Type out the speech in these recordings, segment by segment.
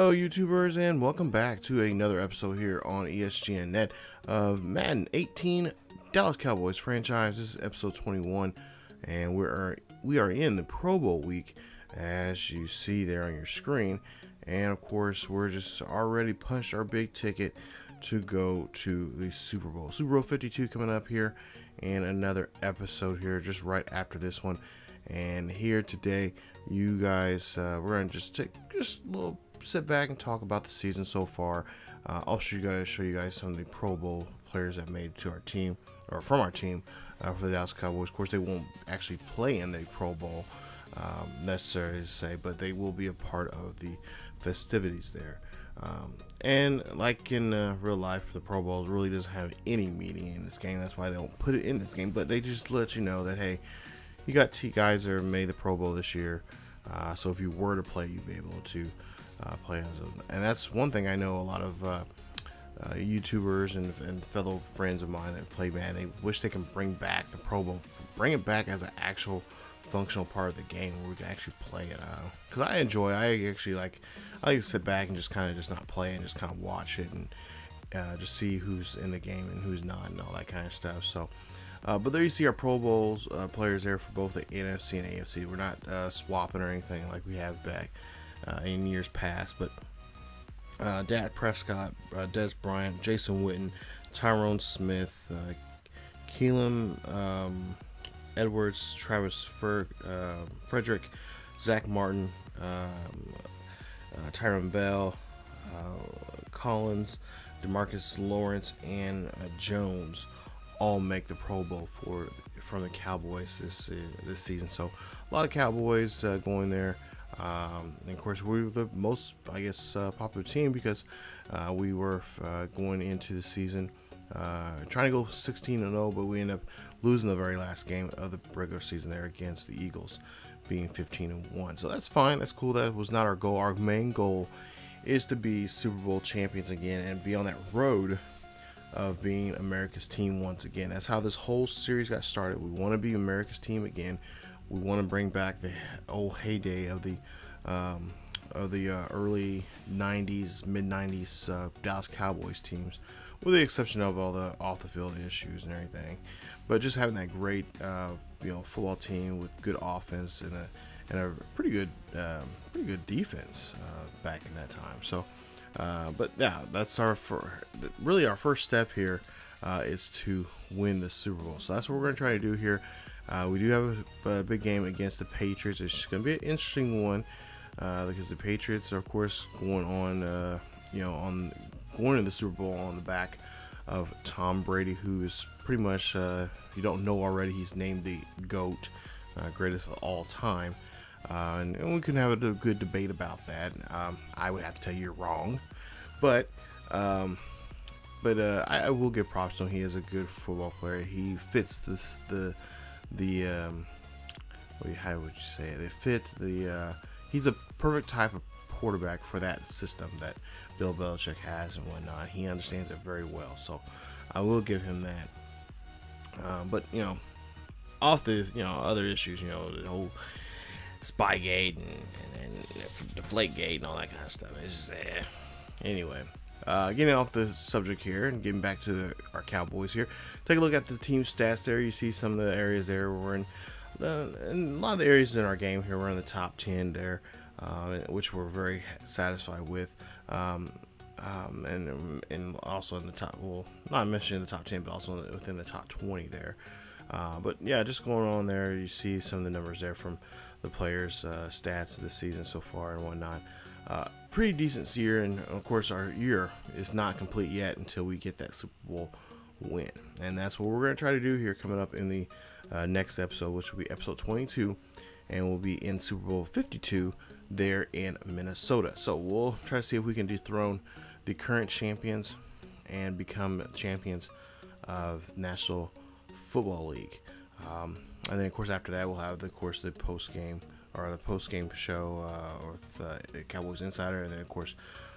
Hello YouTubers, and welcome back to another episode here on ESGNet of Madden 18 Dallas Cowboys franchise. This is episode 21, and we are in the Pro Bowl week, as you see there on your screen. And of course, we're just already punched our big ticket to go to the Super Bowl. Super Bowl 52 coming up here, and another episode here just right after this one. And here today, you guys, we're gonna just take a little sit back and talk about the season so far. I'll show you guys some of the Pro Bowl players that made it to our team, or from our team, for the Dallas Cowboys. Of course, they won't actually play in the Pro Bowl necessarily to say, but they will be a part of the festivities there. And like in real life, the Pro Bowl really doesn't have any meaning in this game. That's why they don't put it in this game, but they just let you know that, hey, you got guys that made the Pro Bowl this year, so if you were to play, you'd be able to play as them. And that's one thing I know a lot of YouTubers and fellow friends of mine that play Madden, they wish they can bring back the Pro Bowl, bring it back as an actual functional part of the game where we can actually play it. Because I actually like to sit back and just kind of just not play and just kind of watch it and just see who's in the game and who's not and all that kind of stuff. So but there you see our Pro Bowls players there for both the NFC and AFC. We're not swapping or anything like we have back in years past, but Dak Prescott, Dez Bryant, Jason Witten, Tyrone Smith, Kadeem Edwards, Frederick, Zack Martin, Tyrone Bell, Collins, DeMarcus Lawrence, and Jones all make the Pro Bowl from the Cowboys this season. So a lot of Cowboys going there. And of course, we were the most, I guess, popular team because we were going into the season trying to go 16-0, but we ended up losing the very last game of the regular season there against the Eagles, being 15-1. So that's fine. That's cool. That was not our goal. Our main goal is to be Super Bowl champions again and be on that road of being America's team once again. That's how this whole series got started. We want to be America's team again. We want to bring back the old heyday of the early 90s, mid 90s Dallas Cowboys teams, with the exception of all the off the field issues and everything. But just having that great football team with good offense and a pretty good defense back in that time. So but yeah, that's really our first step here is to win the Super Bowl. So that's what we're going to try to do here. We do have a big game against the Patriots. It's going to be an interesting one because the Patriots are, of course, going on, going to the Super Bowl on the back of Tom Brady, who is pretty much, if you don't know already, he's named the GOAT, greatest of all time. And we can have a good debate about that. I would have to tell you you're wrong, but I will give props to him. He is a good football player. He fits how would you say it? He's a perfect type of quarterback for that system that Bill Belichick has and whatnot. He understands it very well, so I will give him that. But off the other issues, the whole Spygate and Deflategate and all that kind of stuff. It's just anyway. Getting off the subject here and getting back to our Cowboys here. Take a look at the team stats there. You see some of the areas there we're in. In a lot of the areas in our game here, we're in the top 10 there, which we're very satisfied with. And also in the top, well, not mentioning the top 10, but also within the top 20 there. But yeah, just going on there, you see some of the numbers there from the players' stats this season so far and whatnot. Pretty decent year, and of course our year is not complete yet until we get that Super Bowl win, and that's what we're going to try to do here coming up in the next episode, which will be episode 22, and we'll be in Super Bowl 52 there in Minnesota. So we'll try to see if we can dethrone the current champions and become champions of National Football League. And then of course after that we'll have the post-game show with the Cowboys Insider, and then of course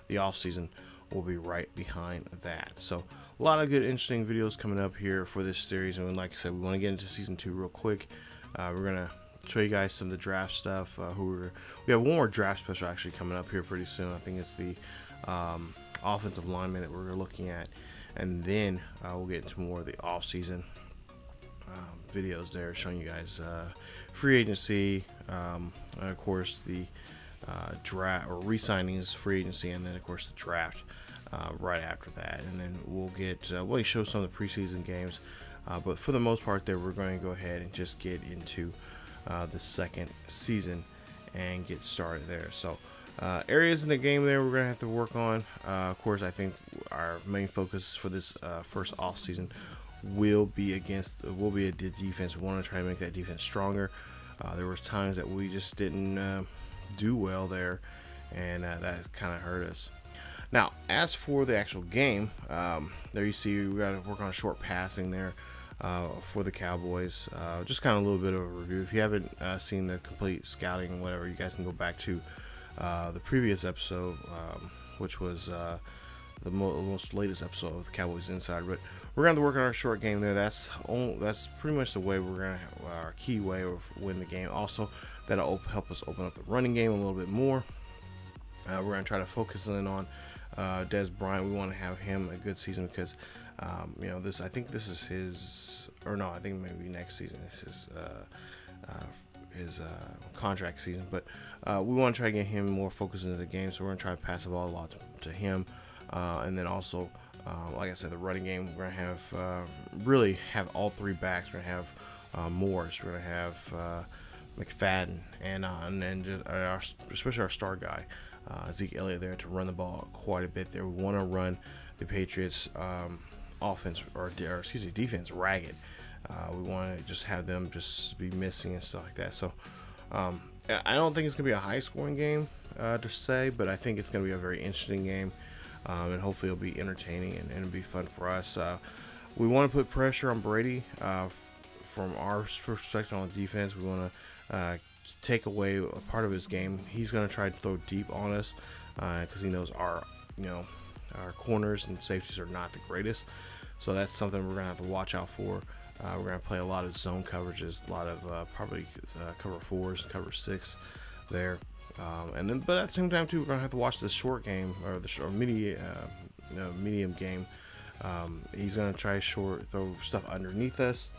the off season will be right behind that. So a lot of good interesting videos coming up here for this series, and like I said, we want to get into season 2 real quick. We're gonna show you guys some of the draft stuff. We have one more draft special actually coming up here pretty soon. I think it's the offensive lineman that we're looking at, and then we'll get into more of the off-season videos there, showing you guys free agency, and of course the draft or re-signings, free agency, and then of course the draft right after that. And then we'll get we'll show some of the preseason games, but for the most part there, we're going to go ahead and just get into the second season and get started there. So areas in the game there we're going to have to work on. Of course, I think our main focus for this first off season will be the defense. We want to try to make that defense stronger. There was times that we just didn't do well there, and that kind of hurt us. Now, as for the actual game, there you see we got to work on short passing there for the Cowboys. Just kind of a little bit of a review. If you haven't seen the complete scouting, whatever, you guys can go back to the previous episode, which was the most latest episode of the Cowboys Inside. But we're going to work on our short game there. That's pretty much the way we're going to our key way of win the game. Also, that'll help us open up the running game a little bit more. We're going to try to focus in on Dez Bryant. We want to have him a good season because you know, I think this is his, or no, I think maybe next season is his contract season. But we want to try to get him more focused into the game, so we're going to try to pass the ball a lot to him. And then also, like I said, the running game, we're going to have really have all three backs. We're going to have Morris, we're going to have McFadden, and then just especially our star guy, Zeke Elliott, there to run the ball quite a bit there. We want to run the Patriots offense, or excuse me, defense ragged. We want to just have them just be missing and stuff like that. So I don't think it's going to be a high scoring game to say, but I think it's going to be a very interesting game. And hopefully it'll be entertaining and it'll be fun for us. We want to put pressure on Brady from our perspective on defense. We want to take away a part of his game. He's going to try to throw deep on us because he knows our corners and safeties are not the greatest. So that's something we're going to have to watch out for. We're going to play a lot of zone coverages, a lot of probably cover 4s, cover 6 there. And then, but at the same time too, we're gonna have to watch this short game, or the short medium game. He's gonna try throw stuff underneath us,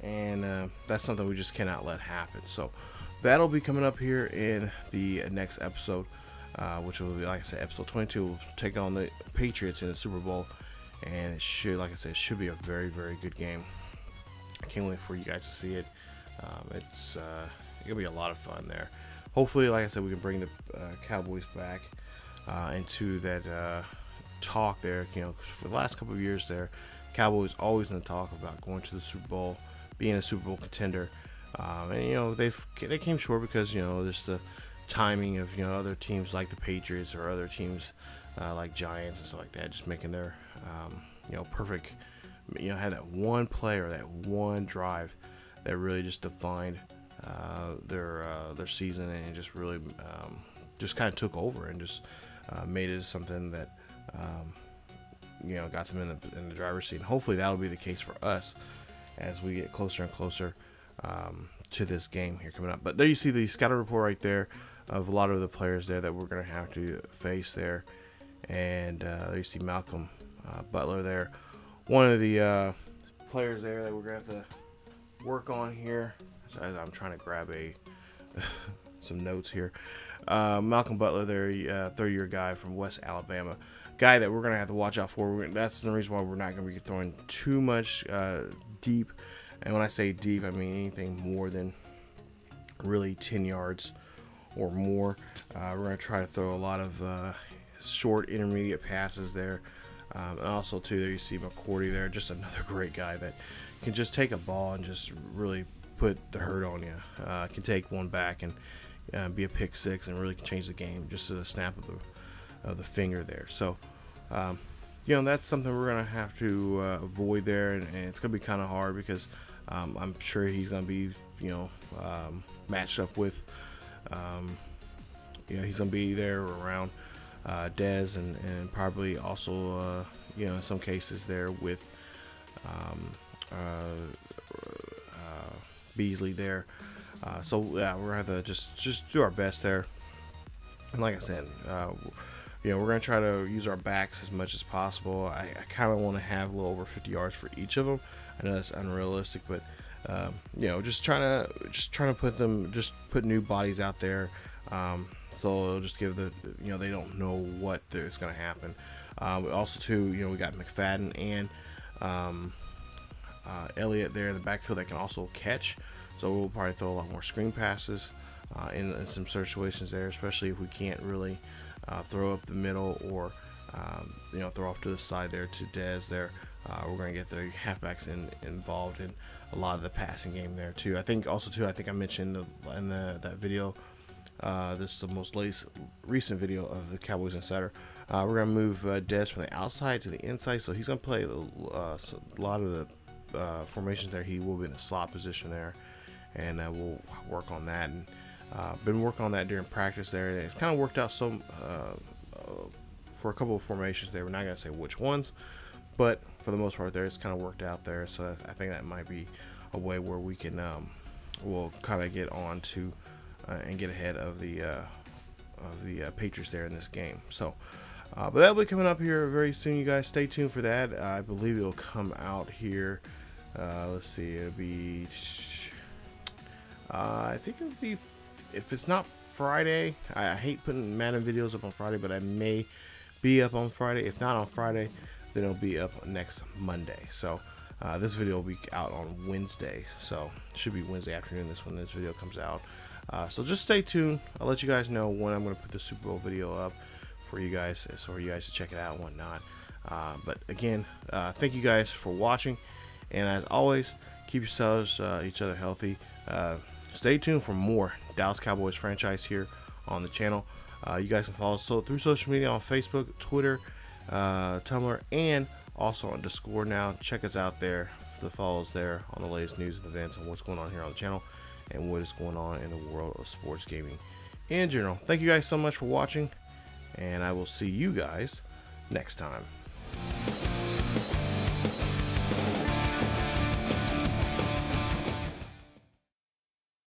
and that's something we just cannot let happen. So that'll be coming up here in the next episode, which will be, like I said, episode 22. We'll take on the Patriots in the Super Bowl, and it should, like I said, it should be a very, very good game. I can't wait for you guys to see it. It's gonna be a lot of fun there. Hopefully, like I said, we can bring the Cowboys back into that talk there. You know, 'cause for the last couple of years there, Cowboys always in the talk about going to the Super Bowl, being a Super Bowl contender. And you know, they came short because, you know, just the timing of, you know, other teams like the Patriots or other teams like Giants and stuff like that, just making their you know, perfect. You know, had that one player, that one drive that really just defined their season, and just really just kind of took over and just made it something that you know, got them in the driver's seat. And hopefully that'll be the case for us as we get closer and closer to this game here coming up. But there you see the scouting report right there of a lot of the players there that we're going to have to face there. And there you see Malcolm Butler there, one of the players there that we're going to have to work on here. I'm trying to grab some notes here. Malcolm Butler there, third-year guy from West Alabama. Guy that we're going to have to watch out for. That's the reason why we're not going to be throwing too much deep. And when I say deep, I mean anything more than really 10 yards or more. We're going to try to throw a lot of short, intermediate passes there. And also, too, there you see McCourty there. Just another great guy that can just take a ball and just really put the hurt on you. Can take one back and be a pick six and really change the game just at a snap of the finger there. So you know, that's something we're gonna have to avoid there, and it's gonna be kind of hard because I'm sure he's gonna be, you know, matched up with you know, he's gonna be there around Dez and probably also you know, in some cases there with Beasley there. So yeah, we're gonna have to just do our best there. And like I said, you know, we're gonna try to use our backs as much as possible. I kind of want to have a little over 50 yards for each of them. I know that's unrealistic, but you know, just trying to put new bodies out there. So it'll just give the, you know, they don't know what is going to happen. Also too, you know, we got McFadden and Elliott there in the backfield that can also catch. So we'll probably throw a lot more screen passes in some situations there, especially if we can't really throw up the middle or you know, throw off to the side there to Dez there. We're going to get the halfbacks involved in a lot of the passing game there too. I think also too, I think I mentioned in that video, this is the most recent video of the Cowboys Insider. We're going to move Dez from the outside to the inside, so he's going to play a lot of the formations there. He will be in the slot position there, and we'll work on that. And been working on that during practice there. It's kind of worked out some for a couple of formations there. We're not going to say which ones, but for the most part there, it's kind of worked out there. So I think that might be a way where we can we'll kind of get on to and get ahead of the Patriots there in this game. So but that'll be coming up here very soon, you guys. Stay tuned for that. I believe it'll come out here, let's see, it'll be I think it'll be, if it's not Friday, I hate putting Madden videos up on Friday, but I may be up on Friday. If not on Friday, then it'll be up next Monday. So this video will be out on Wednesday, so it should be Wednesday afternoon when this video comes out. So just stay tuned. I'll let you guys know when I'm going to put the Super Bowl video up for you guys, so for you guys to check it out and whatnot. But again, thank you guys for watching, and as always, keep yourselves each other healthy. Stay tuned for more Dallas Cowboys franchise here on the channel. You guys can follow us through social media on Facebook, Twitter, Tumblr, and also on Discord now. Check us out there. The follows there on the latest news and events and what's going on here on the channel and what is going on in the world of sports gaming in general. Thank you guys so much for watching, and I will see you guys next time.